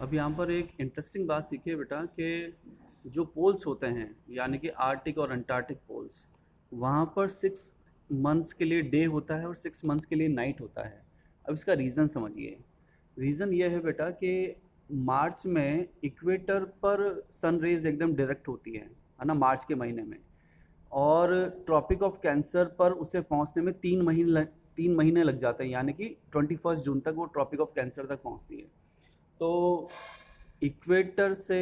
अब यहाँ पर एक इंटरेस्टिंग बात सीखिए बेटा कि जो पोल्स होते हैं यानी कि आर्टिक और अंटार्कटिक पोल्स, वहाँ पर 6 मंथ्स के लिए डे होता है और 6 मंथ्स के लिए नाइट होता है। अब इसका रीज़न समझिए। रीज़न ये है बेटा कि मार्च में इक्वेटर पर सन रेज एकदम डायरेक्ट होती है ना, मार्च के महीने में। और ट्रॉपिक ऑफ कैंसर पर उसे पहुंचने में 3 महीने लग जाते हैं, यानी कि 21 जून तक वो ट्रॉपिक ऑफ कैंसर तक पहुंचती है। तो इक्वेटर से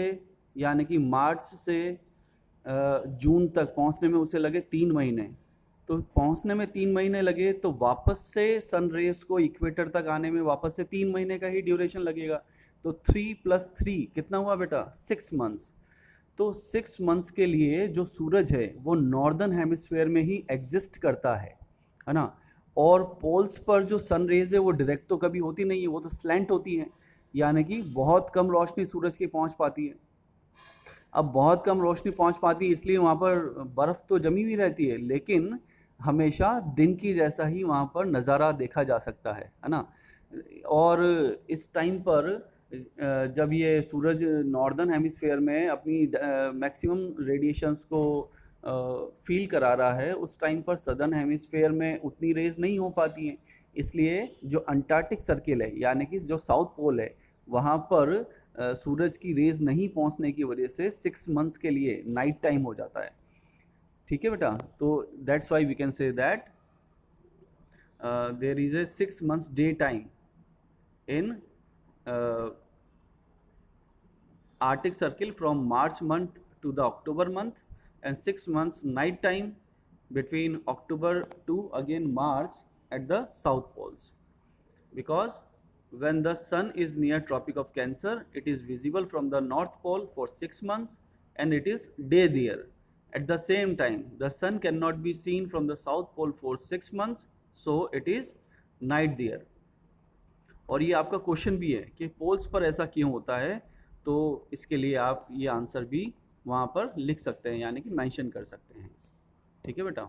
यानी कि मार्च से जून तक पहुंचने में उसे लगे 3 महीने। तो पहुंचने में 3 महीने लगे तो वापस से सन रेज को इक्वेटर तक आने में वापस से 3 महीने का ही ड्यूरेशन लगेगा। तो 3 + 3 कितना हुआ बेटा? 6 मंथ्स। तो 6 मंथ्स के लिए जो सूरज है वो नॉर्दर्न हेमिस्फेयर में ही एग्जिस्ट करता है ना। और पोल्स पर जो सन रेज है वो डायरेक्ट तो कभी होती नहीं है, वो तो स्लैंट होती है, यानी कि बहुत कम रोशनी सूरज की पहुंच पाती है। अब बहुत कम रोशनी पहुंच पाती है इसलिए वहाँ पर बर्फ़ तो जमी हुई रहती है, लेकिन हमेशा दिन की जैसा ही वहाँ पर नज़ारा देखा जा सकता है ना। और इस टाइम पर जब ये सूरज नॉर्दर्न हेमिस्फेयर में अपनी मैक्सिमम रेडिएशंस को फील करा रहा है, उस टाइम पर सदर्न हेमिस्फेयर में उतनी रेज नहीं हो पाती हैं। इसलिए जो अंटार्कटिक सर्किल है यानी कि जो साउथ पोल है, वहाँ पर सूरज की रेज नहीं पहुँचने की वजह से 6 मंथ्स के लिए नाइट टाइम हो जाता है। ठीक है बेटा, तो that's why we can say that there is a 6 months day time in Arctic Circle from March month to the October month, and 6 months night time between October to again March at the South Poles. Because when the sun is near Tropic of Cancer, it is visible from the North Pole for 6 months and it is day there. At the same time, the sun cannot be seen from the South Pole for 6 months, so it is night there. और ये आपका question भी है कि poles पर ऐसा क्यों होता है, तो इसके लिए आप ये आंसर भी वहाँ पर लिख सकते हैं, यानी कि मेंशन कर सकते हैं। ठीक है बेटा।